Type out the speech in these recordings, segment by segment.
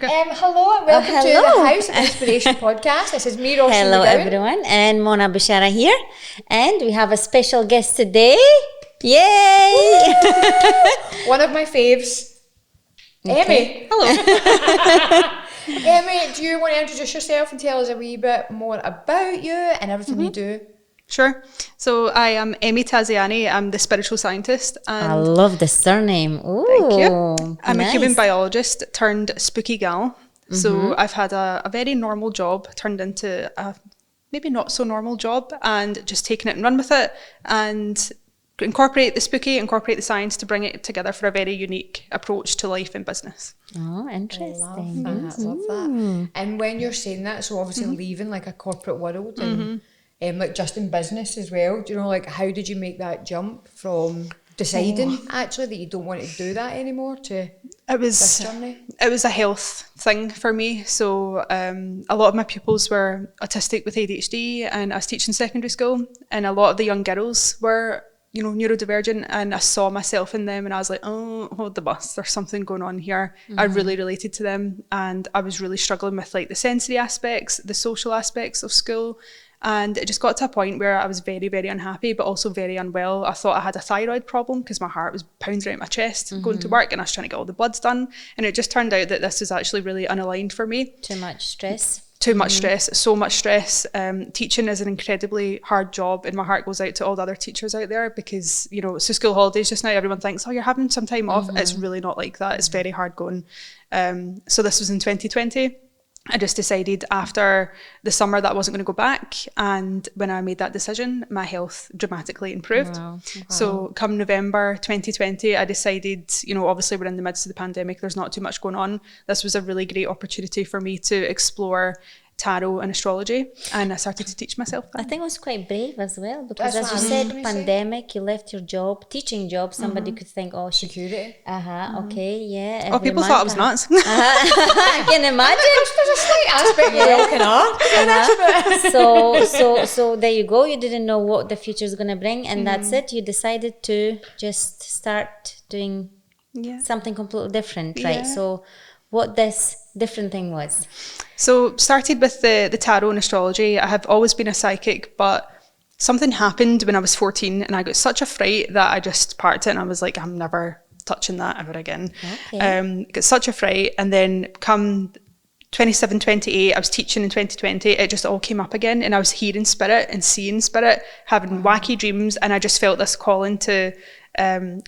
Hello and welcome to the House of Inspiration podcast. This is me, Rosie. Hello everyone, and Mona Bishara here. And we have a special guest today. Yay! One of my faves, Emmy. Hello. Emmy, do you want to introduce yourself and tell us a wee bit more about you and everything you do? Sure. So I am Emmy Taziari. I'm the spiritual scientist. And I love the surname. Ooh, thank you. I'm nice. a human biologist turned spooky gal. So I've had a very normal job turned into a maybe not so normal job, and just taken it and run with it and incorporate the spooky, incorporate the science to bring it together for a very unique approach to life and business. Oh, interesting. Love that. And when you're saying that, so obviously leaving like a corporate world and like just in business as well, do you know, like how did you make that jump from deciding actually that you don't want to do that anymore to this journey? It was a health thing for me. So a lot of my pupils were autistic with ADHD, and I was teaching secondary school, and a lot of the young girls were, you know, neurodivergent, and I saw myself in them and I was like, oh, hold the bus, there's something going on here. I really related to them, and I was really struggling with like the sensory aspects, the social aspects of school. And it just got to a point where I was very, very unhappy, but also very unwell. I thought I had a thyroid problem because my heart was pounding out my chest going to work, and I was trying to get all the bloods done. And it just turned out that this was actually really unaligned for me. Too much stress. Too much stress, so much stress. Teaching is an incredibly hard job, and my heart goes out to all the other teachers out there because, you know, it's school holidays just now. Everyone thinks, oh, you're having some time off. It's really not like that. It's very hard going. So this was in 2020. I just decided after the summer that I wasn't going to go back, and when I made that decision, my health dramatically improved. Wow. So come November 2020, I decided, you know, obviously we're in the midst of the pandemic, there's not too much going on. This was a really great opportunity for me to explore tarot and astrology, and I started to teach myself that. I think it was quite brave as well, because as you said, pandemic, you left your job, teaching job, somebody could think, oh, security. Okay, yeah. Oh, people thought I was nuts. I can imagine. There's a slight aspect of So there you go. You didn't know what the future is going to bring, and that's it. You decided to just start doing something completely different, right? So what this different thing was? So started with the tarot and astrology. I have always been a psychic, but something happened when I was 14 and I got such a fright that I just parked it, and I was like, I'm never touching that ever again. Got such a fright, and then come 27, 28, I was teaching in 2020, it just all came up again, and I was hearing spirit and seeing spirit, having wacky dreams, and I just felt this calling to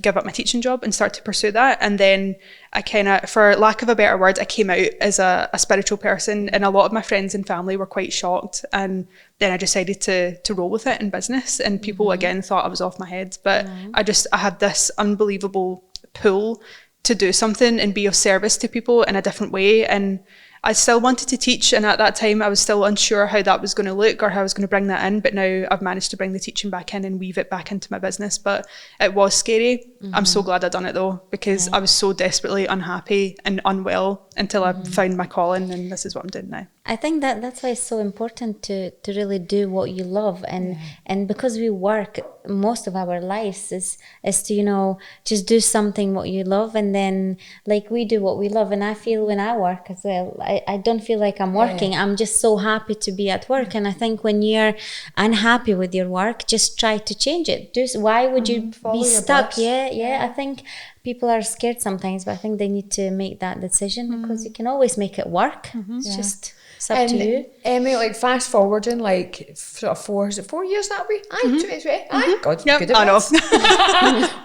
give up my teaching job and start to pursue that. And then I kind of, for lack of a better word, I came out as a spiritual person, and a lot of my friends and family were quite shocked. And then I decided to roll with it in business, and people again thought I was off my head, but I had this unbelievable pull to do something and be of service to people in a different way. And I still wanted to teach, and at that time I was still unsure how that was going to look or how I was going to bring that in, but now I've managed to bring the teaching back in and weave it back into my business. But it was scary. I'm so glad I'd done it though, because I was so desperately unhappy and unwell until I found my calling, and this is what I'm doing now. I think that's why it's so important to really do what you love, and because we work most of our lives is to, you know, just do something what you love, and then like we do what we love. And I feel when I work as well, I don't feel like I'm working. I'm just so happy to be at work. And I think when you're unhappy with your work, just try to change it. Why would you be stuck? I think people are scared sometimes, but I think they need to make that decision because you can always make it work. It's just up to you. Emmy, like fast forwarding, like sort of 4 years that way? Aye, God, good advice.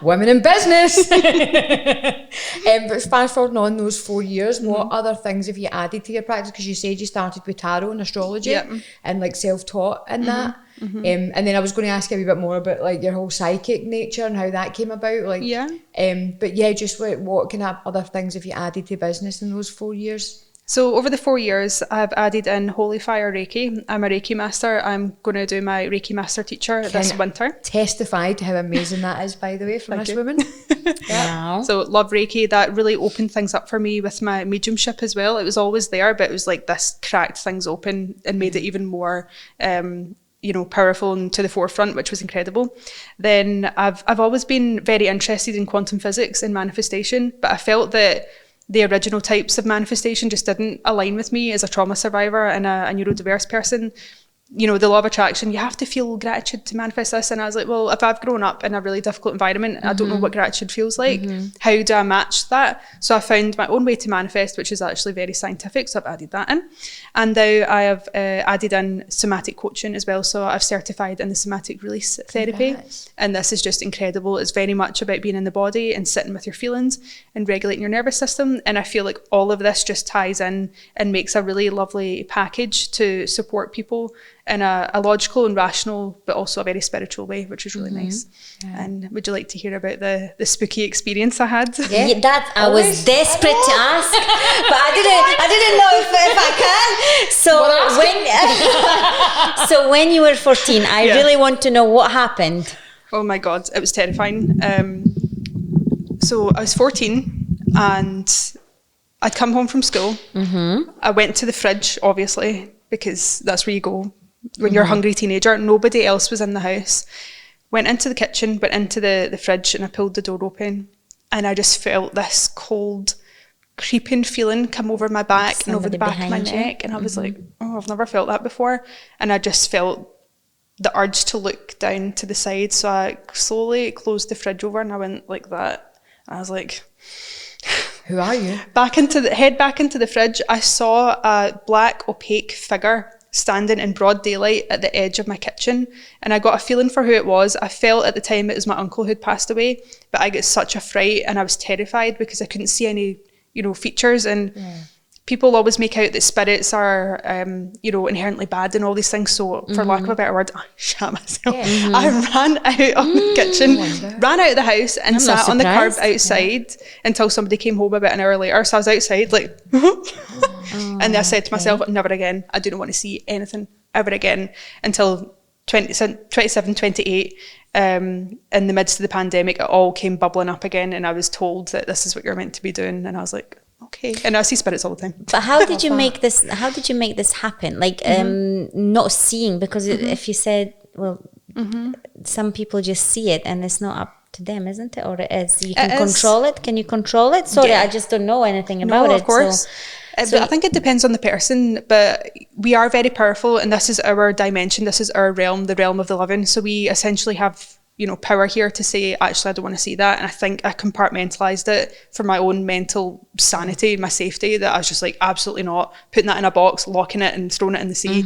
Women in business. But fast forwarding on those 4 years, what other things have you added to your practice? Because you said you started with tarot and astrology and like self-taught and that. And then I was going to ask you a wee bit more about like your whole psychic nature and how that came about. Like, but just what kind of other things have you added to business in those 4 years? So over the 4 years, I've added in Holy Fire Reiki. I'm a Reiki master. I'm going to do my Reiki master teacher this winter. Testify to how amazing that is, by the way, from this woman. Wow. So love Reiki. That really opened things up for me with my mediumship as well. It was always there, but it was like this cracked things open and made it even more powerful and to the forefront, which was incredible. Then I've always been very interested in quantum physics and manifestation, but I felt that the original types of manifestation just didn't align with me as a trauma survivor and a neurodiverse person. You know, the law of attraction, you have to feel gratitude to manifest this. And I was like, well, if I've grown up in a really difficult environment, I don't know what gratitude feels like. How do I match that? So I found my own way to manifest, which is actually very scientific. So I've added that in. And now I have added in somatic coaching as well. So I've certified in the somatic release therapy. Congrats. And this is just incredible. It's very much about being in the body and sitting with your feelings and regulating your nervous system. And I feel like all of this just ties in and makes a really lovely package to support people in a logical and rational, but also a very spiritual way, which is really nice. Yeah. And would you like to hear about the spooky experience I had? Yeah, that I was desperate to ask, but I didn't know if I can. So when you were 14, I really want to know what happened. Oh my God, it was terrifying. So I was 14 and I'd come home from school. I went to the fridge, obviously, because that's where you go when you're a hungry teenager. Nobody else was in the house. Went into the kitchen, went into the fridge, and I pulled the door open, and I just felt this cold, creeping feeling come over my back and over the back of my neck, and I was like, oh, I've never felt that before. And I just felt the urge to look down to the side, so I slowly closed the fridge over and I went like that. And I was like, who are you? Back into the fridge. I saw a black opaque figure standing in broad daylight at the edge of my kitchen, and I got a feeling for who it was. I felt at the time it was my uncle who'd passed away, but I got such a fright and I was terrified because I couldn't see any, features. And people always make out that spirits are, inherently bad and all these things. So for lack of a better word, I shat myself. I ran out of the kitchen, ran out of the house and sat on the curb outside until somebody came home about an hour later. So I was outside like, and I said to myself, never again. I do not want to see anything ever again until 27, 28. In the midst of the pandemic, it all came bubbling up again. And I was told that this is what you're meant to be doing. And I was like, okay. And I see spirits all the time. But how did you make this happen? Like, not seeing, because if you said, well, some people just see it and it's not up to them, isn't it? Or it is. You can control it. Can you control it? Sorry, I just don't know anything about it. Of course. So I think it depends on the person, but we are very powerful, and this is our dimension. This is our realm, the realm of the living. So we essentially have, power here to say, actually, I don't want to see that. And I think I compartmentalized it for my own mental sanity, my safety, that I was just like, absolutely not putting that in a box, locking it and throwing it in the sea.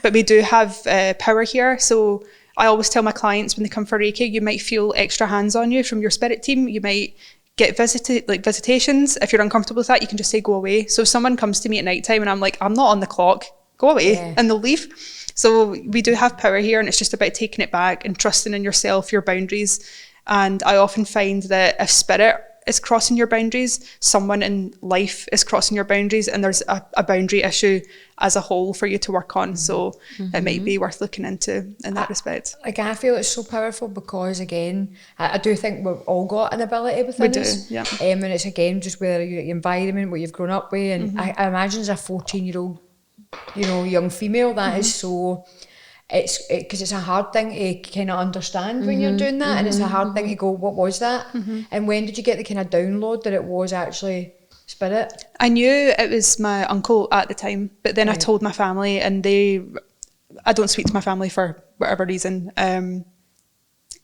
But we do have power here. So I always tell my clients when they come for Reiki, you might feel extra hands on you from your spirit team. You might get visitations. If you're uncomfortable with that, you can just say, go away. So if someone comes to me at night time and I'm like, I'm not on the clock, go away, and they'll leave. So we do have power here, and it's just about taking it back and trusting in yourself, your boundaries. And I often find that if spirit is crossing your boundaries, someone in life is crossing your boundaries, and there's a boundary issue as a whole for you to work on. So it might be worth looking into in that respect. Like, I feel it's so powerful because, again, I do think we've all got an ability within us. We do, yeah. And it's, again, just whether your environment, what you've grown up with. And I imagine as a 14-year-old, young female, that is so... It's because it's a hard thing to kind of understand when you're doing that, and it's a hard thing to go, what was that? And when did you get the kind of download that it was actually spirit? I knew it was my uncle at the time, but then I told my family, and I don't speak to my family for whatever reason, and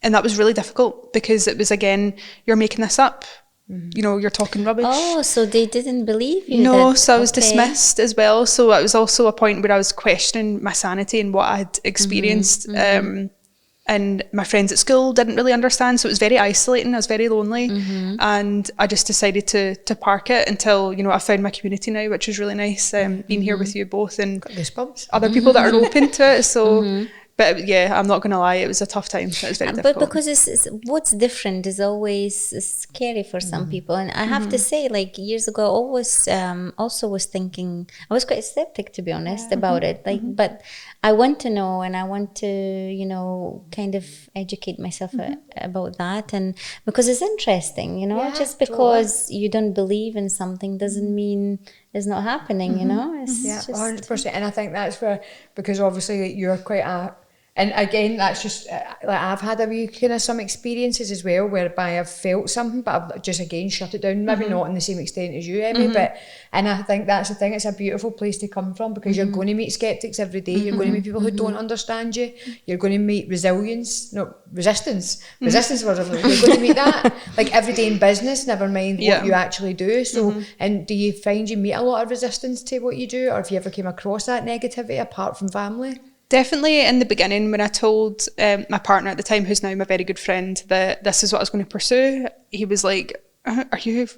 that was really difficult because it was, again, you're making this up. You're talking rubbish. Oh, so they didn't believe you? No, so I was dismissed as well. So it was also a point where I was questioning my sanity and what I'd experienced. And my friends at school didn't really understand. So it was very isolating. I was very lonely. And I just decided to park it until, I found my community now, which is really nice. Being here with you both and other people that are open to it. So... But yeah, I'm not going to lie, it was a tough time. It was very difficult. But because it's what's different is always scary for some people. And I have to say, like, years ago, I always also was thinking, I was quite skeptic, to be honest, about it. Like, but I want to know, and I want to, kind of educate myself about that. And because it's interesting, just because you don't believe in something doesn't mean it's not happening, It's just 100%. And I think that's because obviously you're quite And again, that's just, like I've had a wee kind of some experiences as well whereby I've felt something, but I've just again shut it down. Maybe not in the same extent as you, Emmy, and I think that's the thing, it's a beautiful place to come from, because you're going to meet skeptics every day, you're going to meet people who don't understand you, you're going to meet resistance you're going to meet that, like every day in business, never mind what you actually do. So, and do you find you meet a lot of resistance to what you do, or have you ever came across that negativity apart from family? Definitely in the beginning, when I told my partner at the time, who's now my very good friend, that this is what I was going to pursue, he was like, are you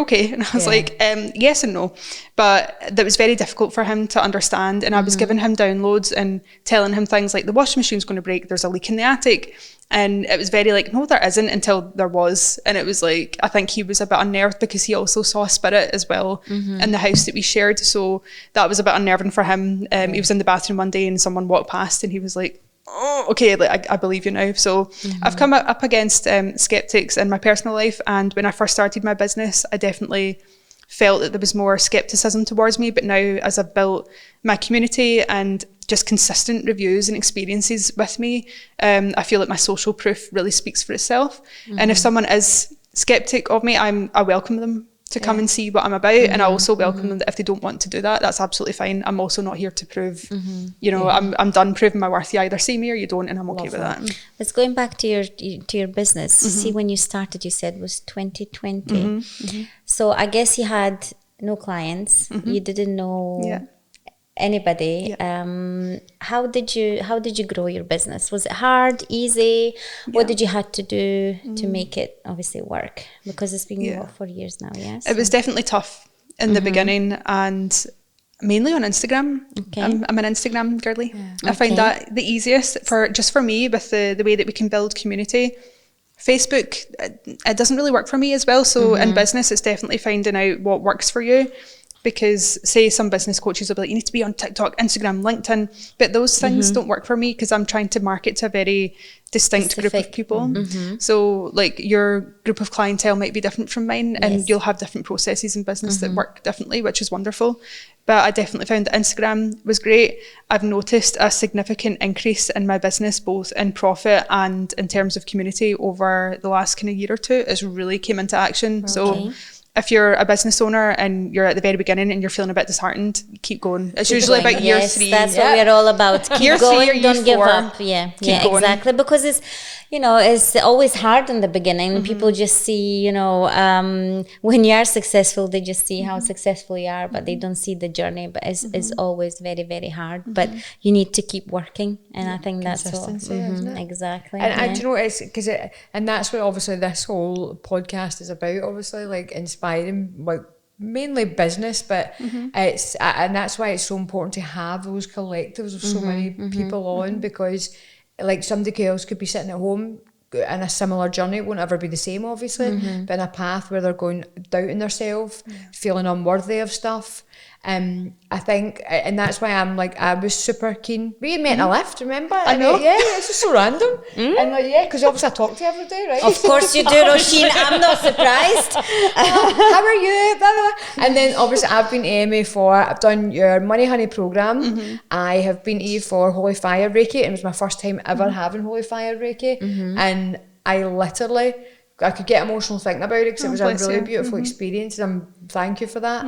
okay? And I was like, yes and no. But that was very difficult for him to understand. And I was giving him downloads and telling him things like, the washing machine's going to break, there's a leak in the attic. And it was very like, no, there isn't, until there was. And it was like, I think he was a bit unnerved because he also saw a spirit as well in the house that we shared. So that was a bit unnerving for him. He was in the bathroom one day and someone walked past and he was like, oh, okay, like I believe you now. So I've come up against skeptics in my personal life. And when I first started my business, I definitely felt that there was more skepticism towards me. But now, as I've built my community and just consistent reviews and experiences with me, I feel like my social proof really speaks for itself. And if someone is skeptic of me, I welcome them to come and see what I'm about. And I also welcome them that if they don't want to do that, that's absolutely fine. I'm also not here to prove, I'm done proving my worth. You either see me or you don't, and I'm okay with that. Let's going back to your business. See, when you started, you said was 2020. So I guess you had no clients. You didn't know anybody. How did you grow your business? Was it hard, easy? What did you have to do to make it obviously work? Because it's been about 4 years now. Yes, it was definitely tough in the beginning, and mainly on Instagram. I'm an Instagram girly. I find that the easiest for me, with the way that we can build community. Facebook, it doesn't really work for me as well. So in business, it's definitely finding out what works for you. Because say some business coaches will be like, you need to be on TikTok, Instagram, LinkedIn, but those things don't work for me because I'm trying to market to a very distinct group of people. So like your group of clientele might be different from mine, and you'll have different processes in business that work differently, which is wonderful. But I definitely found that Instagram was great. I've noticed a significant increase in my business, both in profit and in terms of community, over the last kind of year or two. It's really came into action. So if you're a business owner and you're at the very beginning and you're feeling a bit disheartened, keep going. It's usually about year 3. That's what we're all about. Keep going, don't give up. Keep going. Exactly. Because it's, it's always hard in the beginning. People just see, when you are successful, they just see how successful you are, but they don't see the journey. But it's always very, very hard. But you need to keep working. And I think that's what, isn't it? Exactly. And do you know, it's because and that's what obviously this whole podcast is about, obviously, like inspiring, like mainly business, but it's, and that's why it's so important to have those collectives of so many people on, because like somebody else could be sitting at home in a similar journey. It won't ever be the same, obviously, but in a path where they're going, doubting themselves, feeling unworthy of stuff. I think, and that's why I'm like, I was super keen. We met in a lift, remember? I know. It's just so random. And like, because obviously I talk to you every day, right? Of course you do, Roisin. I'm not surprised. How are you? Blah, blah, blah. And then obviously I've been to Emmy I've done your Money Honey programme. I have been to you for Holy Fire Reiki, and it was my first time ever having Holy Fire Reiki. And I could get emotional thinking about it, because it was a really beautiful experience, and thank you for that,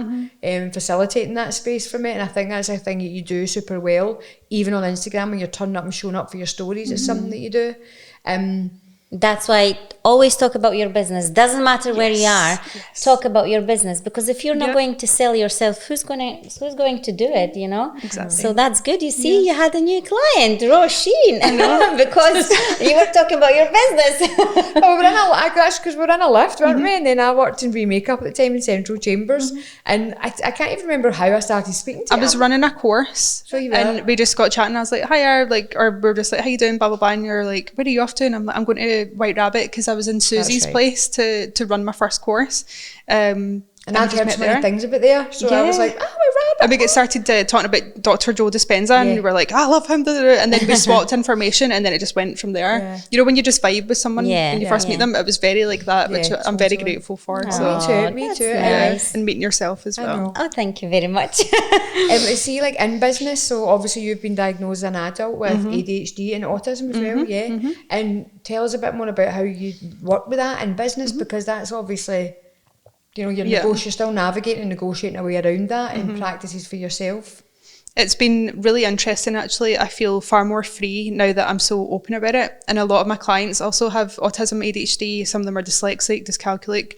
facilitating that space for me. And I think that's a thing that you do super well, even on Instagram when you're turning up and showing up for your stories. It's something that you do. That's why always talk about your business. Doesn't matter where you are, talk about your business, because if you're not going to sell yourself, who's going to do it, Exactly. So that's good. You see, you had a new client, Roisin, because you were talking about your business. Because we're in a lift, weren't we? And then I worked in makeup at the time in Central Chambers, and I can't even remember how I started speaking to you. I was running a course, and we just got chatting. I was like, hi, or we were just like, how you doing, blah, blah, blah. And you're like, where are you off to? And I'm like, I'm going to White Rabbit, because I was in Susie's place to run my first course. And I've heard so many things about there. So I was like, and we get started talking about Dr. Joe Dispenza, and we were like, I love him. And then we swapped information, and then it just went from there. Yeah. You know, when you just vibe with someone when you first meet them, it was very like that, which I'm very grateful for. So. Me too. Nice. And meeting yourself as well. Oh, thank you very much. See, like in business, so obviously you've been diagnosed as an adult with ADHD and autism as well, and tell us a bit more about how you work with that in business, because that's obviously, you know, you're still navigating and negotiating a way around that and practices for yourself. It's been really interesting, actually. I feel far more free now that I'm so open about it. And a lot of my clients also have autism, ADHD. Some of them are dyslexic, dyscalculic,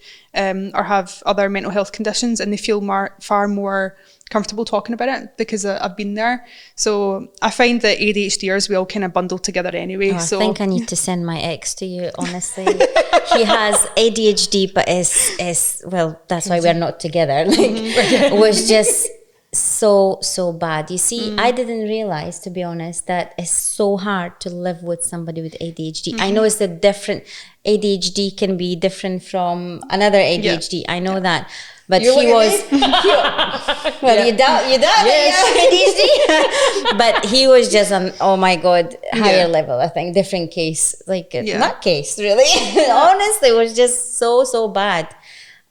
or have other mental health conditions, and they feel far more comfortable talking about it because I've been there. So I find that ADHDers, we all kind of bundle together anyway. I think I need to send my ex to you, honestly. He has ADHD, but is well, that's why we're not together. Like, was just so bad. You see, I didn't realize, to be honest, that it's so hard to live with somebody with ADHD. I know it's a different, ADHD can be different from another ADHD. I know that. But he was, well, you doubt ADHD. But he was just on, oh my God, higher level, I think, different case. Like, not case, really. Honestly, it was just so bad.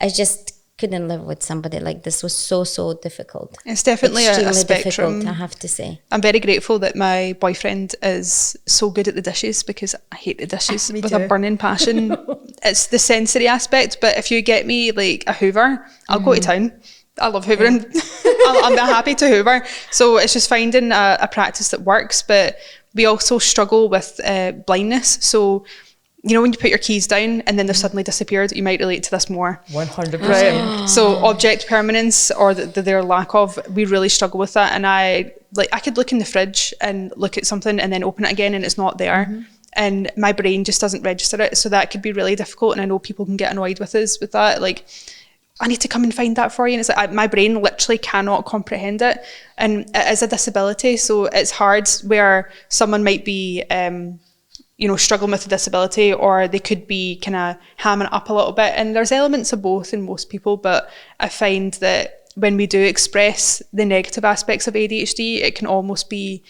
I just couldn't live with somebody like this. It was so difficult. It's definitely a spectrum, difficult, I have to say. I'm very grateful that my boyfriend is so good at the dishes, because I hate the dishes with a burning passion. It's the sensory aspect, but if you get me like a Hoover, I'll go to town. I love hoovering. I'm happy to hoover. So it's just finding a practice that works. But we also struggle with blindness. So, you know, when you put your keys down and then they've suddenly disappeared, you might relate to this more. 100%. Right. So object permanence, or their lack of, we really struggle with that. And I could look in the fridge and look at something and then open it again and it's not there. And my brain just doesn't register it. So that could be really difficult. And I know people can get annoyed with us with that. Like, I need to come and find that for you. And it's like, my brain literally cannot comprehend it. And it is a disability. So it's hard where someone might be, you know, struggling with a disability, or they could be kind of hamming it up a little bit. And there's elements of both in most people, but I find that when we do express the negative aspects of ADHD, it can almost be,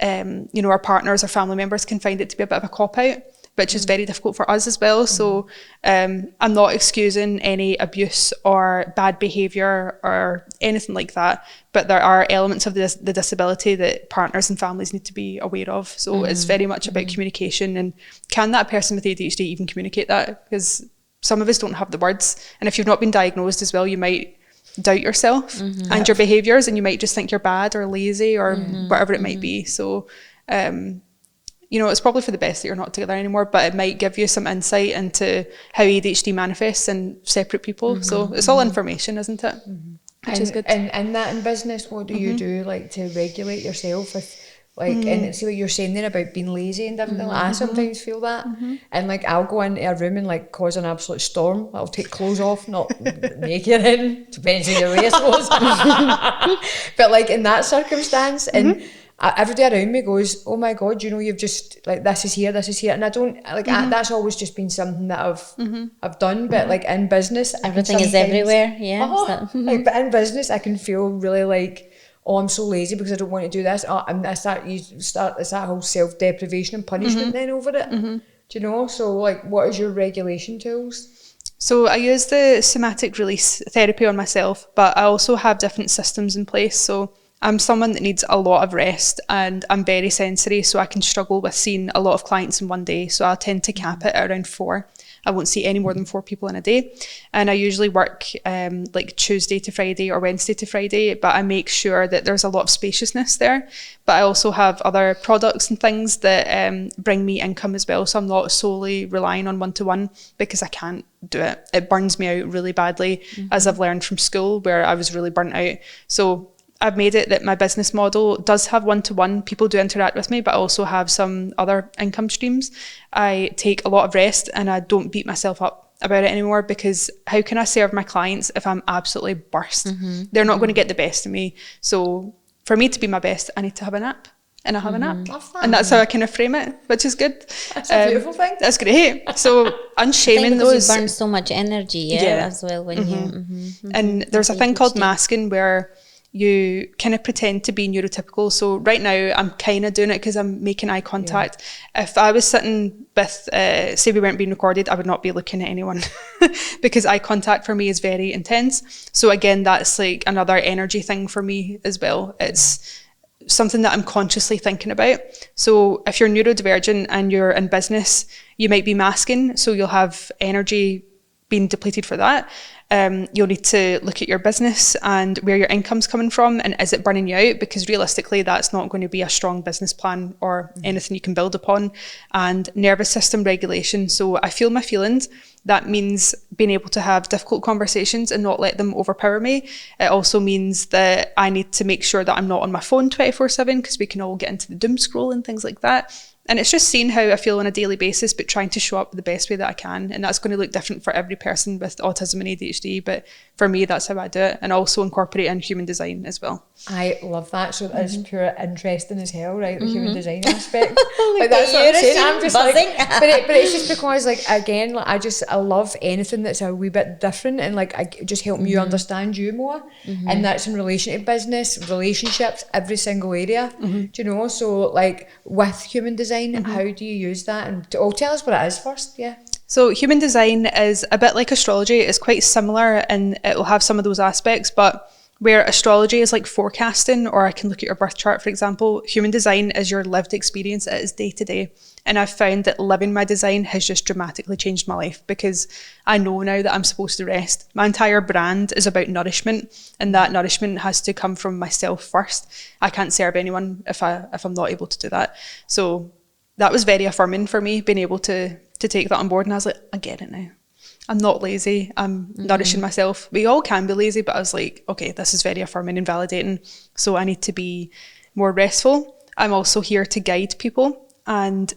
you know, our partners or family members can find it to be a bit of a cop-out, which is very difficult for us as well. So I'm not excusing any abuse or bad behaviour or anything like that, but there are elements of the disability that partners and families need to be aware of. So it's very much about communication, and can that person with ADHD even communicate that? Because some of us don't have the words, and if you've not been diagnosed as well, you might doubt yourself and your behaviours, and you might just think you're bad or lazy or whatever it might be. So you know, it's probably for the best that you're not together anymore, but it might give you some insight into how ADHD manifests in separate people. So it's all information, isn't it? Which is good. And that in business, what do you do, like, to regulate yourself? If, like, and see what you're saying there about being lazy and different things. I sometimes feel that. And like, I'll go into a room and like cause an absolute storm. I'll take clothes off, not naked in, depends on your way, I suppose. But like in that circumstance, and everybody around me goes, oh my God, you know, you've just, like, this is here. And I don't, like, that's always just been something that I've done, but like in business, everything is everywhere, like, but in business, I can feel really like, oh, I'm so lazy because I don't want to do this. It's that whole self-deprivation and punishment then over it. Do you know? So like, what is your regulation tools? So I use the somatic release therapy on myself, but I also have different systems in place. So I'm someone that needs a lot of rest, and I'm very sensory, so I can struggle with seeing a lot of clients in one day. So I tend to cap it at around 4. I won't see any more than 4 people in a day. And I usually work like Tuesday to Friday or Wednesday to Friday, but I make sure that there's a lot of spaciousness there. But I also have other products and things that bring me income as well. So I'm not solely relying on one-to-one, because I can't do it. It burns me out really badly, as I've learned from school, where I was really burnt out. So I've made it that my business model does have one-to-one. People do interact with me, but I also have some other income streams. I take a lot of rest, and I don't beat myself up about it anymore, because how can I serve my clients if I'm absolutely burst? They're not going to get the best of me. So for me to be my best, I need to have a nap. and I have a nap. Love that. And that's how I kind of frame it, which is good. That's a beautiful thing. That's great. So unshaming those. You burn so much energy, as well when you. And there's a thing called masking where you kind of pretend to be neurotypical. So right now I'm kind of doing it because I'm making eye contact. If I was sitting with, say we weren't being recorded, I would not be looking at anyone because eye contact for me is very intense. So again, that's like another energy thing for me as well. It's something that I'm consciously thinking about. So if you're neurodivergent and you're in business, you might be masking. So you'll have energy being depleted for that. You'll need to look at your business and where your income's coming from and is it burning you out, because realistically that's not going to be a strong business plan or anything you can build upon. And nervous system regulation, so I feel my feelings. That means being able to have difficult conversations and not let them overpower me. It also means that I need to make sure that I'm not on my phone 24/7, because we can all get into the doom scroll and things like that. And it's just seeing how I feel on a daily basis, but trying to show up the best way that I can. And that's going to look different for every person with autism and ADHD. But for me, that's how I do it. And also incorporate in human design as well. I love that. So that's pure interesting as hell, right? The human design aspect. Like that's what I'm saying. I'm just like, but it's just because, like, again, like, I love anything that's a wee bit different and like just helping you understand you more. And that's in relation to business, relationships, every single area. Do you know? So like with human design, how do you use that? And tell us what it is first. Yeah. So human design is a bit like astrology. It's quite similar and it will have some of those aspects, but where astrology is like forecasting, or I can look at your birth chart, for example, human design is your lived experience. It is day to day. And I've found that living my design has just dramatically changed my life, because I know now that I'm supposed to rest. My entire brand is about nourishment, and that nourishment has to come from myself first. I can't serve anyone if I'm not able to do that. So that was very affirming for me, being able to take that on board. And I was like, I get it now. I'm not lazy. I'm nourishing myself. We all can be lazy, but I was like, okay, this is very affirming and validating. So I need to be more restful. I'm also here to guide people and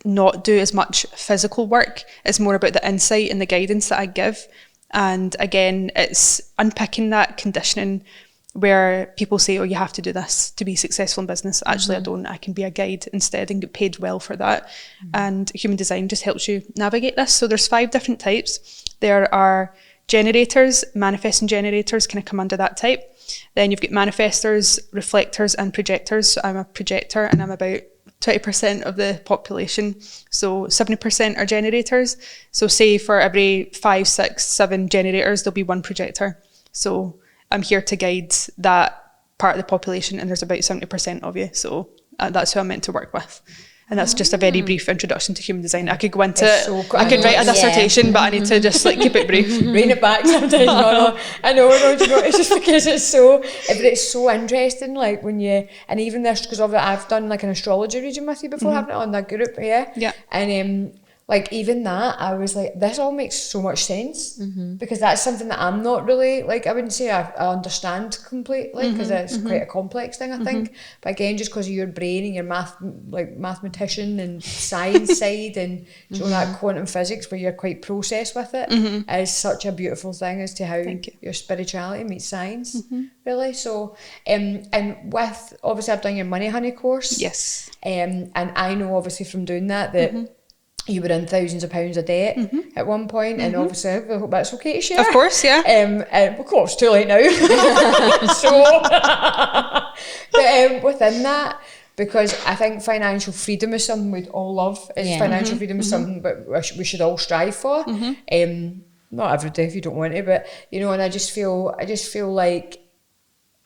not do as much physical work. It's more about the insight and the guidance that I give. And again, it's unpicking that conditioning where people say, oh, you have to do this to be successful in business. Actually, I don't. I can be a guide instead and get paid well for that. And human design just helps you navigate this. So there's 5 different types. There are generators, manifesting generators kind of come under that type. Then you've got manifestors, reflectors and projectors. So I'm a projector and I'm about 20% of the population. So 70% are generators. So say for every 5, 6, 7 generators, there'll be 1 projector. So I'm here to guide that part of the population, and there's about 70% of you. So that's who I'm meant to work with. And that's just a very brief introduction to human design. I could go into it. I could write a dissertation, but I need to just like keep it brief. Rein it back sometimes. No, I know, do you know, it's just because it's so, but it's so interesting, like when you, and even this, because I've done like an astrology reading with you before, haven't I, on that group, yeah. And like even that, I was like, this all makes so much sense, because that's something that I'm not really, like, I wouldn't say I understand completely, because it's quite a complex thing, I think. But again, just because of your brain and your mathematician and science side and you know, that quantum physics where you're quite processed with it, is such a beautiful thing as to how your spirituality meets science, really. So, and with, obviously I've done your Money Honey course. Yes. And I know obviously from doing that you were in thousands of pounds of debt at one point, and obviously I hope that's okay to share. Of course, yeah. Of course, too late now. So, but within that, because I think financial freedom is something we'd all love. Financial freedom is something that we should all strive for. Not every day if you don't want to, but you know. And I just feel like,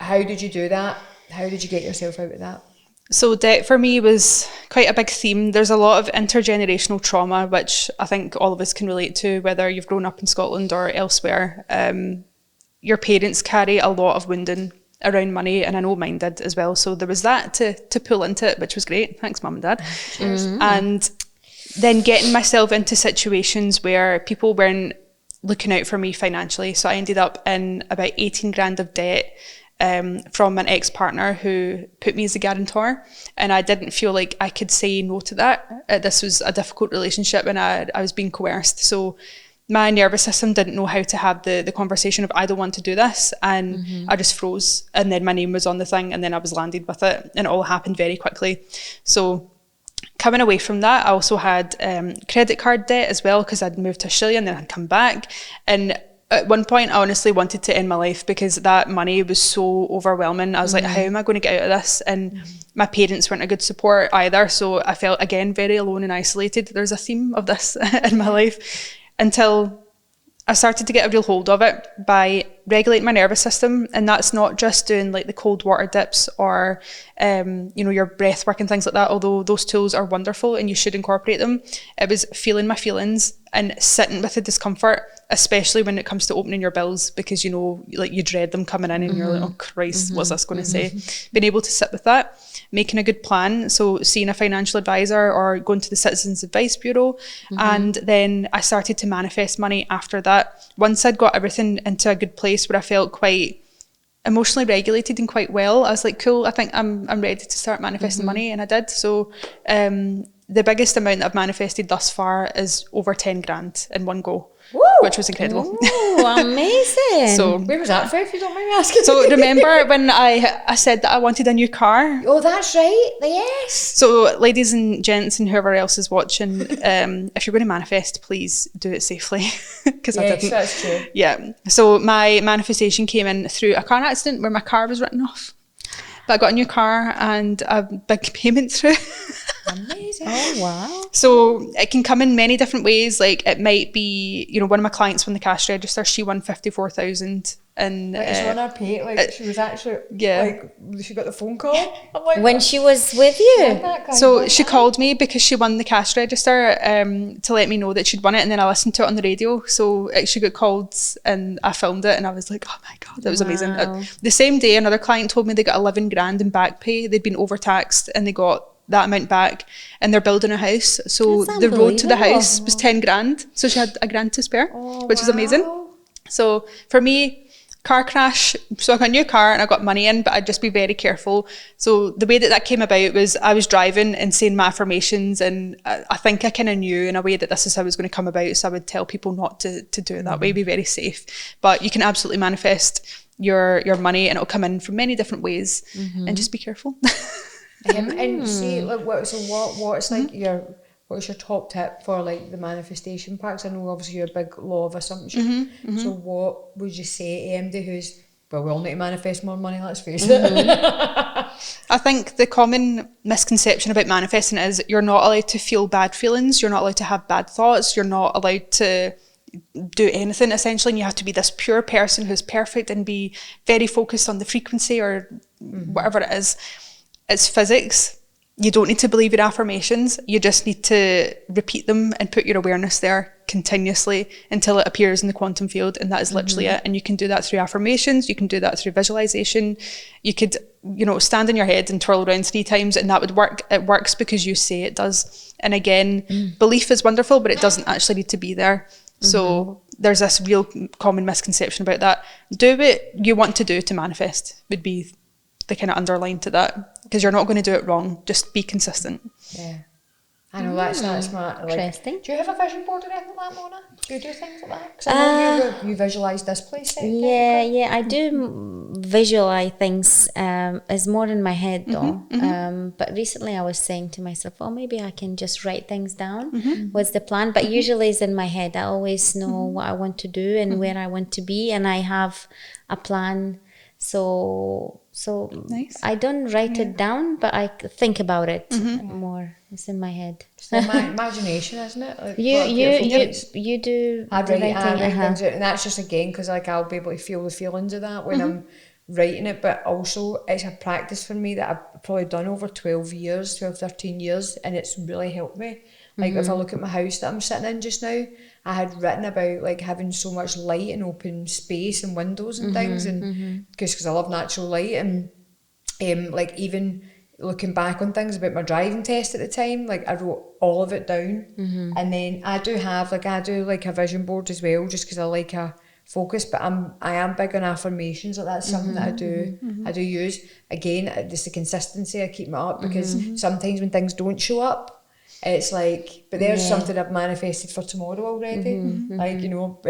how did you do that? How did you get yourself out of that? So debt for me was quite a big theme. There's a lot of intergenerational trauma, which I think all of us can relate to, whether you've grown up in Scotland or elsewhere. Your parents carry a lot of wounding around money, and I know mine did as well. So there was that to pull into it, which was great. Thanks, Mum and Dad. And then getting myself into situations where people weren't looking out for me financially. So I ended up in about 18 grand of debt from an ex-partner who put me as a guarantor, and I didn't feel like I could say no to that. This was a difficult relationship, and I was being coerced. So my nervous system didn't know how to have the conversation of I don't want to do this, and I just froze, and then my name was on the thing, and then I was landed with it, and it all happened very quickly. So coming away from that, I also had credit card debt as well, because I'd moved to Australia and then I'd come back, and at one point I honestly wanted to end my life because that money was so overwhelming. I was like, how am I going to get out of this? And my parents weren't a good support either, so I felt again very alone and isolated. There's a theme of this in my life, until I started to get a real hold of it by regulating my nervous system. And that's not just doing like the cold water dips or your breath work and things like that, although those tools are wonderful and you should incorporate them. It was feeling my feelings and sitting with the discomfort, especially when it comes to opening your bills, because you dread them coming in and you're like, oh Christ, what's this going to say? Being able to sit with that, making a good plan, so seeing a financial advisor or going to the Citizens Advice Bureau. And then I started to manifest money after that. Once I'd got everything into a good place where I felt quite emotionally regulated and quite well, I was like, cool, I think I'm ready to start manifesting money, and I did. So the biggest amount that I've manifested thus far is over 10 grand in one go. Woo! Which was incredible. Ooh, amazing. So where was that from, if you don't mind me asking? So remember when I said that I wanted a new car? Oh, that's right. Yes. So ladies and gents and whoever else is watching, if you're going to manifest, please do it safely, because I didn't. That's true. Yeah. So my manifestation came in through a car accident where my car was written off. But I got a new car and a big payment through. Amazing. Oh, wow. So it can come in many different ways. Like it might be, one of my clients won the cash register. She won 54,000. And it's on her page. Like she was actually, she got the phone call. I'm like, when she was with you. So she called me because she won the cash register to let me know that she'd won it, and then I listened to it on the radio. So she got called and I filmed it, and I was like, oh my God, that was amazing. The same day, another client told me they got 11 grand in back pay. They'd been overtaxed and they got that amount back, and they're building a house. So the road to the house was 10 grand. So she had a grand to spare, which is amazing. So for me, car crash, so I got a new car and I got money in, but I'd just be very careful. So the way that came about was I was driving and saying my affirmations, and I think I kind of knew in a way that this is how it was going to come about, so I would tell people not to do it that way, be very safe. But you can absolutely manifest your money, and it'll come in from many different ways, and just be careful. And see, like, what's like what's your top tip for like the manifestation packs? I know obviously you're a big law of assumption. So what would you say to MD who's, well, we all need to manifest more money, let's face it. I think the common misconception about manifesting is you're not allowed to feel bad feelings, you're not allowed to have bad thoughts, you're not allowed to do anything essentially, and you have to be this pure person who's perfect and be very focused on the frequency or whatever it is. It's physics. You don't need to believe your affirmations. You just need to repeat them and put your awareness there continuously until it appears in the quantum field, and that is literally it. And you can do that through affirmations, you can do that through visualization. You could, stand in your head and twirl around 3 times, and that would work. It works because you say it does. And again, belief is wonderful, but it doesn't actually need to be there. So there's this real common misconception about that. Do what you want to do to manifest would be the kind of underline to that, because you're not going to do it wrong. Just be consistent. Yeah, I know that's smart. Like, interesting. do you have a vision board or anything like that, Mona? Do you do things like that? Because I know you visualise this place. Yeah, I do visualize things. It's more in my head though. But recently I was saying to myself, maybe I can just write things down. What's the plan? But usually it's in my head. I always know what I want to do and where I want to be, and I have a plan. So nice. I don't write it down, but I think about it more. It's in my head. It's my imagination, isn't it? Like, you do. I write things out, and that's just again because like I'll be able to feel the feelings of that when I'm writing it. But also it's a practice for me that I've probably done over 13 years, and it's really helped me. Like if I look at my house that I'm sitting in just now, I had written about like having so much light and open space and windows and things, and because I love natural light, and like even looking back on things about my driving test at the time, like I wrote all of it down, and then I do a vision board as well, just because I like a focus. But I am big on affirmations. Like that's something that I do use. Again, it's the consistency. I keep it up because sometimes when things don't show up, it's like, but there's something I've manifested for tomorrow already. Like, you know,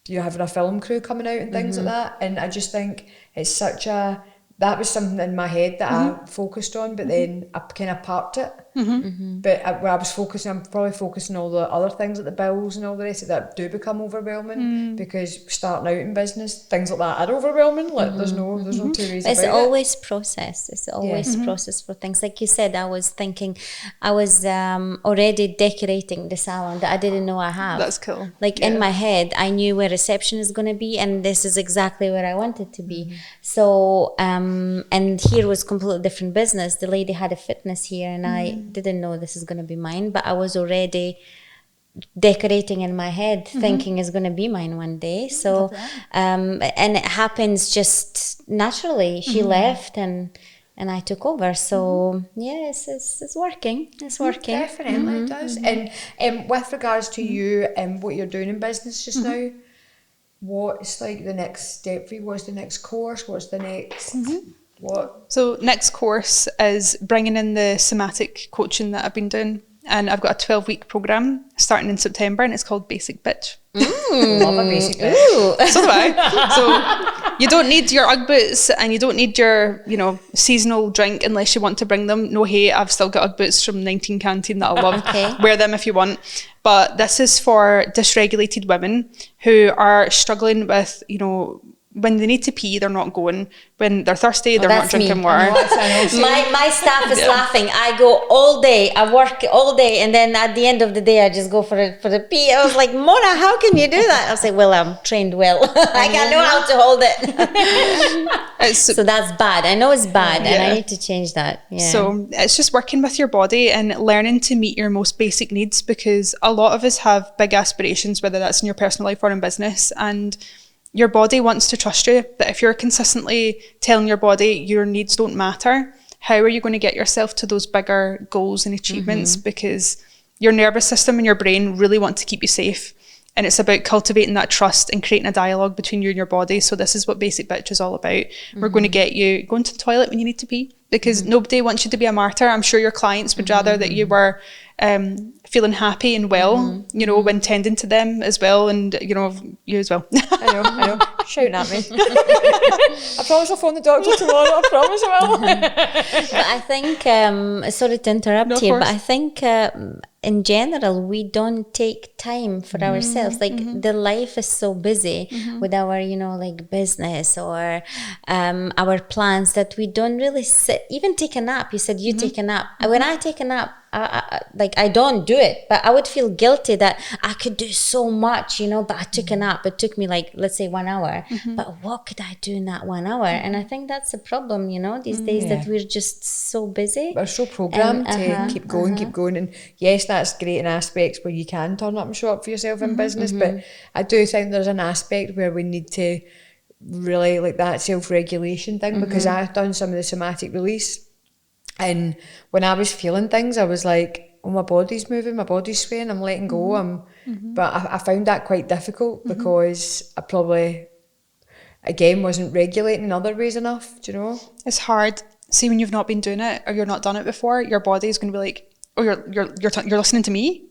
you're having a film crew coming out and things like that. And I just think it's such a, that was something in my head that I focused on, but then I kind of parked it. But where I was focusing, I'm probably focusing on all the other things like the bills and all the rest of that do become overwhelming because starting out in business, things like that are overwhelming. Like there's no two ways about it. It's always process. It's always process for things. Like you said, I was thinking, I was already decorating the salon that I didn't know I have. That's cool. Like in my head, I knew where reception is going to be, and this is exactly where I wanted to be. So, and here was completely different business. The lady had a fitness here, and I didn't know this is going to be mine, but I was already decorating in my head, thinking it's going to be mine one day. So, and it happens just naturally. She left, and I took over. So yes, it's working. It's working. Definitely it does. And with regards to you and what you're doing in business just now, what's like the next step for you? What's the next course? What's the next what? So next course is bringing in the somatic coaching that I've been doing, and I've got a 12-week program starting in September, and it's called Basic Bitch. Love a basic bitch. So do I. So you don't need your Ugg boots, and you don't need your, you know, seasonal drink unless you want to bring them. No hate, I've still got Ugg boots from 19 Canteen that I love. Wear them if you want. But this is for dysregulated women who are struggling with, you know, when they need to pee, they're not going. When they're thirsty, they're not drinking water. My staff is laughing. I go all day. I work all day, and then at the end of the day, I just go for the pee. I was like, Mona, how can you do that? I was like, well, I'm trained well. I know how to hold it. So that's bad. I know it's bad, and I need to change that. Yeah. So it's just working with your body and learning to meet your most basic needs, because a lot of us have big aspirations, whether that's in your personal life or in business, and your body wants to trust you. But if you're consistently telling your body your needs don't matter, how are you going to get yourself to those bigger goals and achievements? Because your nervous system and your brain really want to keep you safe. And it's about cultivating that trust and creating a dialogue between you and your body. So this is what Basic Bitch is all about. We're going to get you going to the toilet when you need to pee, because nobody wants you to be a martyr. I'm sure your clients would rather that you were feeling happy and well, you know, when tending to them as well, and, you know, you as well. I know. Shouting at me. I promise I'll phone the doctor tomorrow. I promise I will. But I think, sorry to interrupt here, but I think in general, we don't take time for ourselves. Like the life is so busy with our, you know, like business or our plans that we don't really sit, even take a nap. You said you take a nap. When I take a nap, I don't do it, but I would feel guilty that I could do so much, you know, but I took a nap. It took me like, let's say 1 hour, but what could I do in that 1 hour? And I think that's a problem, you know, these days that we're just so busy. We're so programmed to keep going. And yes, that's great in aspects where you can turn up and show up for yourself in business, but I do think there's an aspect where we need to really like that self-regulation thing, because I've done some of the somatic release. And when I was feeling things, I was like, oh, my body's moving, my body's swaying, I'm letting go. But I found that quite difficult because I probably, again, wasn't regulating in other ways enough, do you know? It's hard. See, when you've not been doing it or you're not done it before, your body is going to be like, oh, you're listening to me?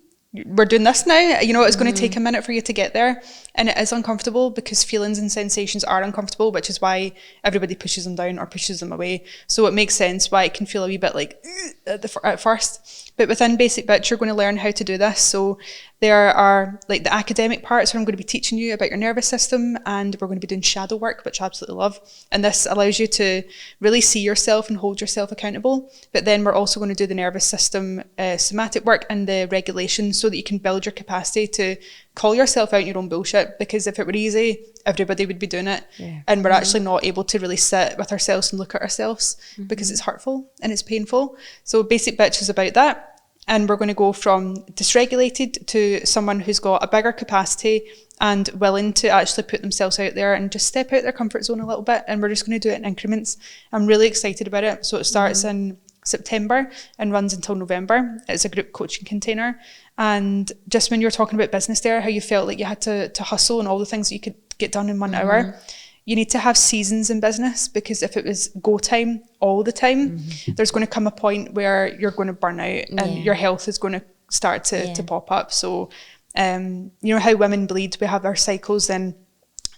We're doing this now? You know, it's going to take a minute for you to get there. And it is uncomfortable because feelings and sensations are uncomfortable, which is why everybody pushes them down or pushes them away. So it makes sense why it can feel a wee bit like at first. But within Basic Bitch, you're going to learn how to do this. So there are like the academic parts where I'm going to be teaching you about your nervous system, and we're going to be doing shadow work, which I absolutely love. And this allows you to really see yourself and hold yourself accountable. But then we're also going to do the nervous system somatic work and the regulation, so that you can build your capacity to call yourself out on your own bullshit. Because if it were easy, everybody would be doing it. And we're actually not able to really sit with ourselves and look at ourselves because it's hurtful and it's painful. So Basic Bitch is about that. And we're going to go from dysregulated to someone who's got a bigger capacity and willing to actually put themselves out there and just step out their comfort zone a little bit. And we're just going to do it in increments. I'm really excited about it. So it starts in September and runs until November. It's a group coaching container. And just when you were talking about business there, how you felt like you had to hustle and all the things that you could get done in 1 hour, you need to have seasons in business, because if it was go time all the time, there's going to come a point where you're going to burn out and your health is going to start to pop up. So, you know how women bleed, we have our cycles, then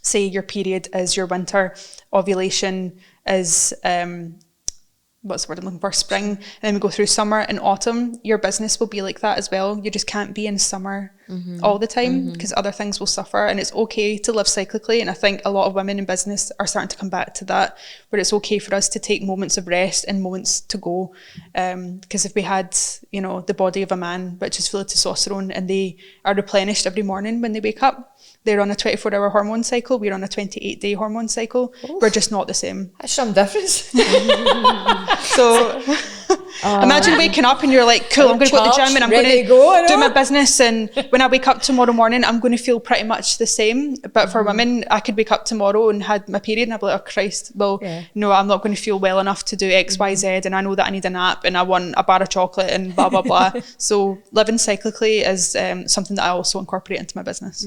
say your period is your winter, ovulation is what's the word I'm looking for, spring, and then we go through summer and autumn. Your business will be like that as well. You just can't be in summer all the time, because other things will suffer, and it's okay to live cyclically. And I think a lot of women in business are starting to come back to that, where it's okay for us to take moments of rest and moments to go, because if we had, you know, the body of a man which is full of testosterone and they are replenished every morning when they wake up, they're on a 24-hour hormone cycle, we're on a 28-day hormone cycle. Oof. We're just not the same. That's some difference. So imagine waking up and you're like, cool, I'm going to go to the gym and I'm going to do my business, and when I wake up tomorrow morning, I'm going to feel pretty much the same. But for women, I could wake up tomorrow and had my period and I'd be like, oh Christ, well, no, I'm not going to feel well enough to do X, Y, Z, and I know that I need a nap and I want a bar of chocolate and blah, blah, blah. So living cyclically is something that I also incorporate into my business.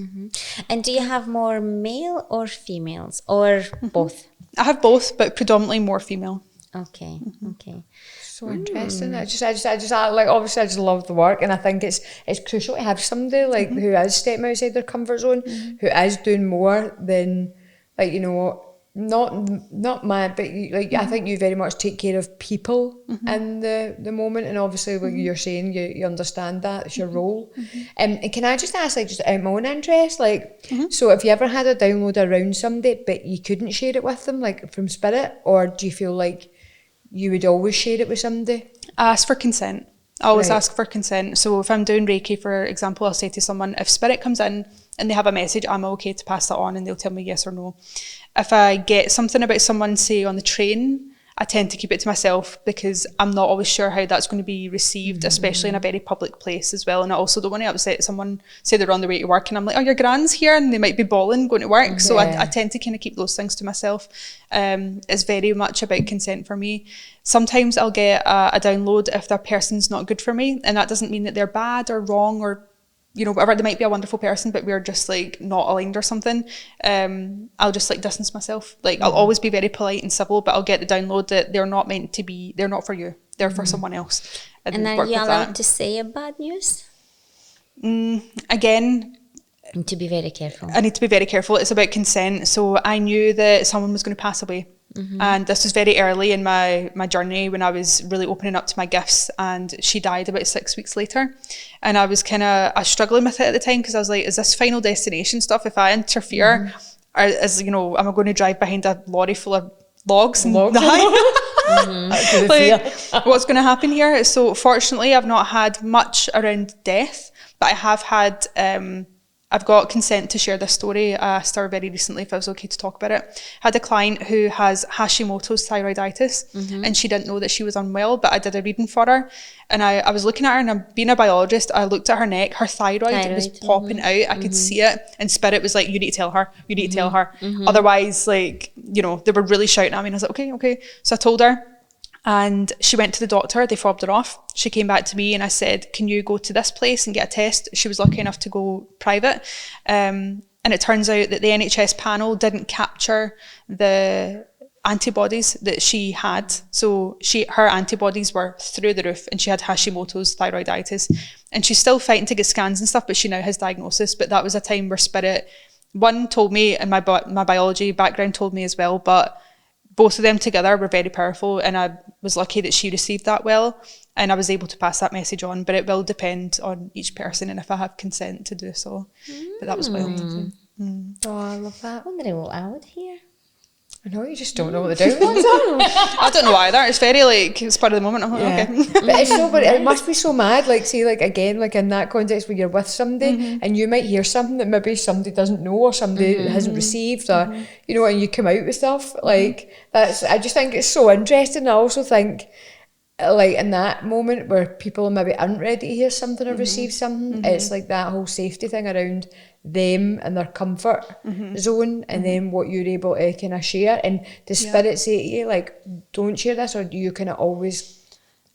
And do you have more male or females, or both? I have both, but predominantly more female. Okay, okay. So interesting. I just like, obviously I just love the work, and I think it's crucial to have somebody like who is stepping outside their comfort zone, who is doing more than, like, you know, not mad, but you, like, I think you very much take care of people in the moment, and obviously what you're saying, you understand that it's your role. And can I just ask, like, just out of my own interest, like, so have you ever had a download around somebody but you couldn't share it with them, like from spirit, or do you feel like you would always share it with somebody? I ask for consent. I always ask for consent. So if I'm doing Reiki, for example, I'll say to someone, if spirit comes in and they have a message, I'm okay to pass that on and they'll tell me yes or no. If I get something about someone, say on the train, I tend to keep it to myself, because I'm not always sure how that's going to be received, especially in a very public place as well. And I also don't want to upset someone, say they're on their way to work and I'm like, oh, your gran's here, and they might be bawling going to work. So I tend to kind of keep those things to myself. It's very much about consent for me. Sometimes I'll get a download if the person's not good for me, and that doesn't mean that they're bad or wrong or, you know, whatever. They might be a wonderful person, but we're just like not aligned or something. I'll just like distance myself. Like I'll always be very polite and civil, but I'll get the download that they're not meant to be, they're not for you, they're for someone else. And are you allowed to say a bad news? Again, you need to be very careful. I need to be very careful. It's about consent. So I knew that someone was going to pass away. And this was very early in my journey, when I was really opening up to my gifts, and she died about 6 weeks later. And I was I was struggling with it at the time, because I was like, is this Final Destination stuff? If I interfere, or is, you know, am I going to drive behind a lorry full of logs and die? Like, what's going to happen here? So fortunately, I've not had much around death, but I have had I've got consent to share this story. I asked her very recently if I was okay to talk about it. I had a client who has Hashimoto's thyroiditis, and she didn't know that she was unwell, but I did a reading for her. And I was looking at her, and I'm being a biologist, I looked at her neck, her thyroid was popping out. I could see it, and spirit was like, you need to tell her, you need to tell her. Otherwise, like, you know, they were really shouting at me, and I was like, okay. So I told her. And she went to the doctor, they fobbed her off. She came back to me and I said, can you go to this place and get a test? She was lucky enough to go private. And it turns out that the NHS panel didn't capture the antibodies that she had. So her antibodies were through the roof, and she had Hashimoto's thyroiditis. And she's still fighting to get scans and stuff, but she now has diagnosis. But that was a time where spirit, one, told me, and my biology background told me as well, but both of them together were very powerful, and I was lucky that she received that well, and I was able to pass that message on. But it will depend on each person and if I have consent to do so. But that was wild. Oh, I love that. I wonder what I would hear. I know, you just don't know what the downloads are. I don't know either. It's very like, it's part of the moment. I'm like, okay. But it must be so mad, like, say, like, again, like in that context where you're with somebody and you might hear something that maybe somebody doesn't know, or somebody hasn't received, or, you know, and you come out with stuff, like, I just think it's so interesting. I also think, like, in that moment where people maybe aren't ready to hear something or receive something, it's like that whole safety thing around them and their comfort zone, and then what you're able to kind of share. And does spirit say to you, like, don't share this, or do you kind of always?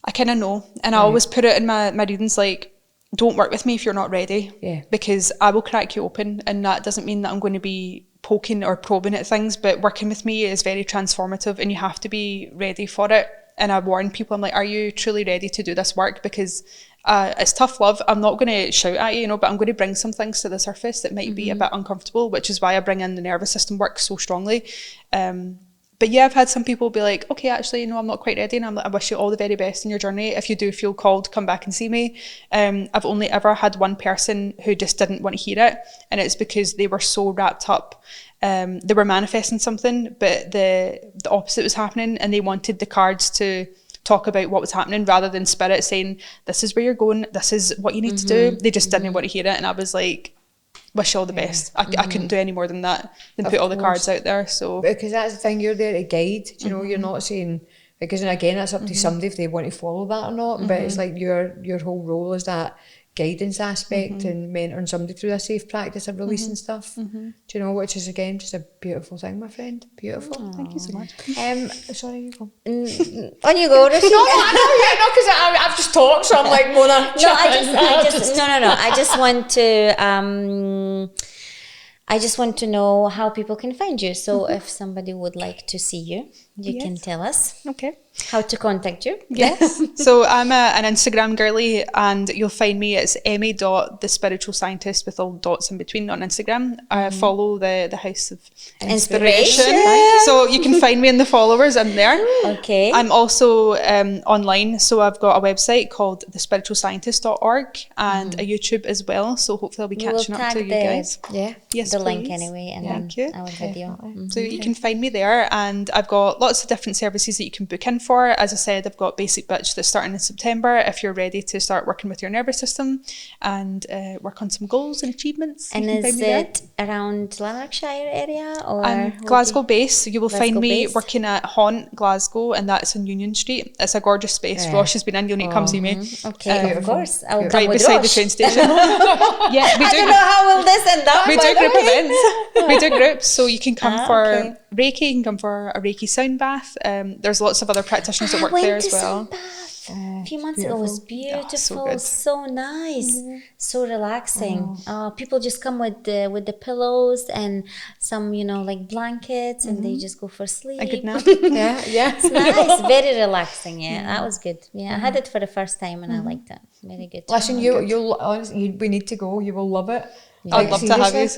I kind of know, and I always put it in my readings, like, don't work with me if you're not ready, because I will crack you open, and that doesn't mean that I'm going to be poking or probing at things, but working with me is very transformative and you have to be ready for it. And I warn people, I'm like, are you truly ready to do this work? Because it's tough love. I'm not going to shout at you, but I'm going to bring some things to the surface that might be a bit uncomfortable, which is why I bring in the nervous system work so strongly. But yeah, I've had some people be like, okay, actually, I'm not quite ready. And I'm like, I wish you all the very best in your journey. If you do feel called, come back and see me. I've only ever had one person who just didn't want to hear it. And it's because they were so wrapped up. They were manifesting something, but the opposite was happening. And they wanted the cards to talk about what was happening rather than spirit saying, this is where you're going. This is what you need to do. They just didn't want to hear it. And I was like, wish you all the best. I couldn't do any more than that, than put all the cards out there. So because that's the thing, you're there to guide. You're not saying, because, and again, it's up to somebody if they want to follow that or not. But it's like your whole role is that guidance aspect and mentoring somebody through a safe practice of releasing stuff. Do you know, which is again just a beautiful thing, my friend. Beautiful. Aww. Thank you so much. Sorry, you go. On you go, Rishi. No, because I've just talked, so I'm like, Mona. No, I just want to know how people can find you. So if somebody would like to see you, you can tell us. Okay. How to contact you. Yes. So I'm an Instagram girly, and you'll find me. It's Emmy.thespiritualscientist with all dots in between on Instagram. I follow the House of Inspiration. So you can find me in the followers. I'm there. Okay. I'm also online. So I've got a website called thespiritualscientist.org and a YouTube as well. So hopefully I'll be catching up to you guys. Yeah. Yes, the please. link anyway, and Thank then you. our video. So you can find me there, and I've got lots of different services that you can book in for. As I said, I've got Basic Bitch that's starting in September if you're ready to start working with your nervous system and work on some goals and achievements. And is it around Lanarkshire area or? I'm Glasgow based, so you will find me based? working at Haunt Glasgow, and that's in Union Street. It's a gorgeous space. Rosh has been in, you'll need to come see me. Okay, of course. I'll come Right with beside Rosh. the train station. Yeah, we I do. don't know how will this end up. We do group events. We do groups, so you can come for okay. Reiki, you can come for a Reiki sound bath. There's lots of other practitioners that work there as well. A few months ago, it was beautiful, good. so nice, so relaxing. People just come with the pillows and some, like blankets, and they just go for sleep. A good nap. Yeah. It's nice, very relaxing. Yeah, that was good. Yeah, I had it for the first time and I liked it. Very good. Listen, you'll honestly, we need to go. You will love it. I'd love to have you.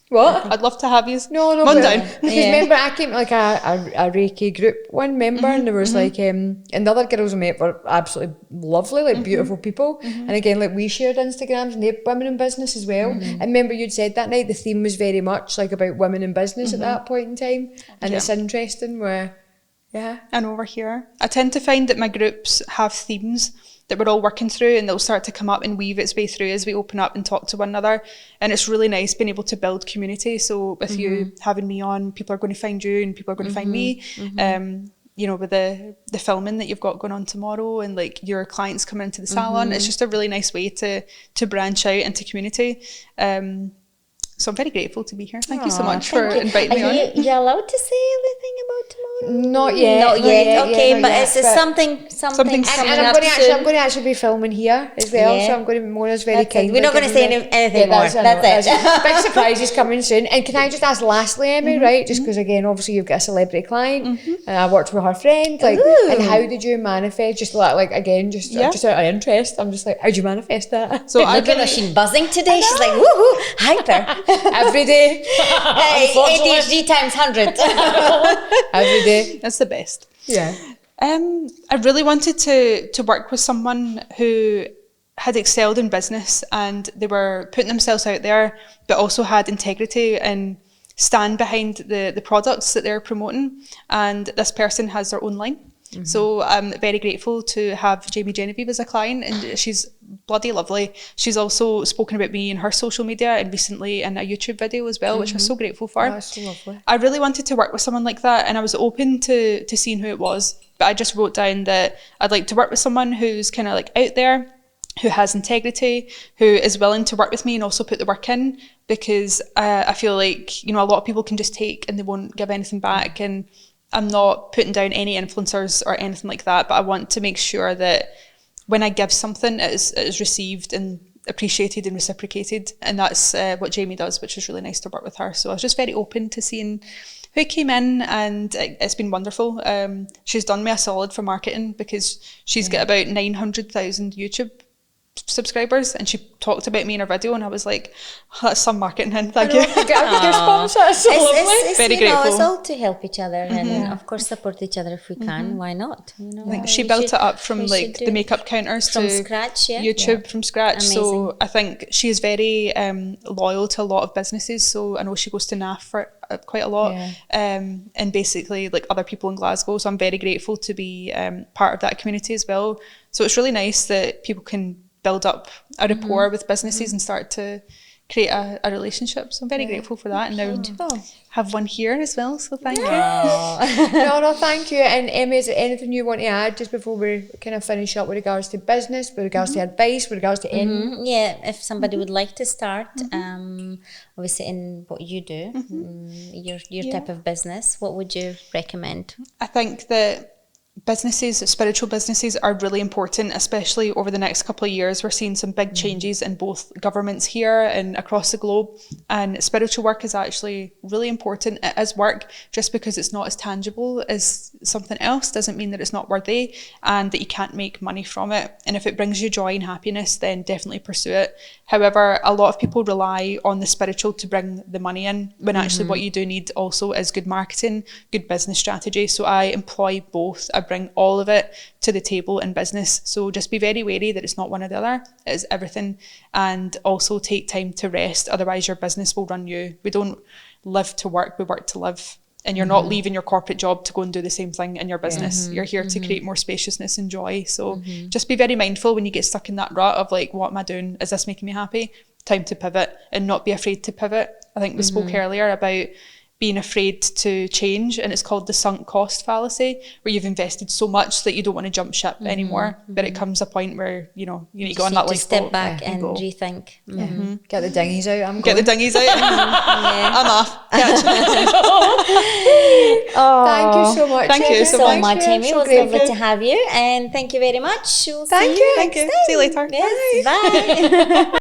What? I'd love to have you. No, Run but down. Because remember, I came to like a Reiki group one member, and there was like, and the other girls I met were absolutely lovely, like beautiful people. And again, like we shared Instagrams and they're women in business as well. And remember, you'd said that night the theme was very much like about women in business at that point in time, and it's interesting where, And over here, I tend to find that my groups have themes that we're all working through, and they'll start to come up and weave its way through as we open up and talk to one another. And it's really nice being able to build community. So with you having me on, people are going to find you and people are going to find me. With the filming that you've got going on tomorrow, and like your clients coming into the salon, it's just a really nice way to branch out into community. So I'm very grateful to be here. Thank you so much for inviting me on. Are you allowed to say anything about tomorrow? Not yet. Okay, but yet, it's something Something's coming and up I'm going to actually be filming here as well. Yeah. So I'm going to, Mona's very kind. We're not going to say anything more. That's it. Big surprises coming soon. And can I just ask lastly, Emmy, right? Just because again, obviously you've got a celebrity client, and I worked with her friend. Like, and how did you manifest? Just like again, just out of interest. I'm just like, how'd you manifest that? So Look at her, she's buzzing today. She's like, woohoo, hyper. Every day. ADHD times 100. Every day. That's the best. Yeah. I really wanted to work with someone who had excelled in business and they were putting themselves out there, but also had integrity and stand behind the products that they're promoting. And this person has their own line. So I'm very grateful to have Jamie Genevieve as a client, and she's bloody lovely. She's also spoken about me in her social media and recently in a YouTube video as well, which I'm so grateful for. Oh, that's so lovely. I really wanted to work with someone like that, and I was open to seeing who it was, but I just wrote down that I'd like to work with someone who's kind of like out there, who has integrity, who is willing to work with me and also put the work in, because I feel like, a lot of people can just take and they won't give anything back. And I'm not putting down any influencers or anything like that, but I want to make sure that when I give something, it is received and appreciated and reciprocated. And that's what Jamie does, which is really nice to work with her. So I was just very open to seeing who came in, and it's been wonderful. She's done me a solid for marketing, because she's got about 900,000 YouTube subscribers, and she talked about me in her video, and I was like, oh, that's some marketing in, thank you. Your sponsor, it's so lovely. It's, very you grateful. know, it's all to help each other, and of course support each other if we can. Why not? You know, I think she built it up from like the makeup counters from to scratch, YouTube from scratch. Amazing. So I think she is very loyal to a lot of businesses. So I know she goes to NAF for quite a lot, and basically like other people in Glasgow. So I'm very grateful to be part of that community as well. So it's really nice that people can build up a rapport with businesses and start to create a relationship. So I'm very grateful for that. And now have one here as well. So thank you. No, thank you. And Emmy, is there anything you want to add just before we kind of finish up with regards to business, with regards to advice, with regards to any? Yeah, if somebody would like to start, obviously in what you do, your type of business, what would you recommend? I think that businesses, spiritual businesses, are really important, especially over the next couple of years. We're seeing some big changes in both governments here and across the globe, and spiritual work is actually really important. It is work. Just because it's not as tangible as something else doesn't mean that it's not worthy and that you can't make money from it. And if it brings you joy and happiness, then definitely pursue it. However, a lot of people rely on the spiritual to bring the money in, when actually what you do need also is good marketing, good business strategy. So I employ both. I bring all of it to the table in business. So just be very wary that it's not one or the other. It is everything. And also take time to rest. Otherwise your business will run you. We don't live to work, we work to live. And you're not leaving your corporate job to go and do the same thing in your business. You're here to create more spaciousness and joy. So just be very mindful when you get stuck in that rut of like, what am I doing? Is this making me happy? Time to pivot, and not be afraid to pivot. I think we spoke earlier about being afraid to change, and it's called the sunk cost fallacy, where you've invested so much that you don't want to jump ship anymore. But it comes a point where, you know, you need to go on that life step boat back and go. rethink. Get the dinghies out. Get the dinghies out. I'm off. Catch. Thank you so much. Thank you so much, Amy. It was lovely to have you, and thank you very much. We'll see you. Thank you. See you later. Yes, bye.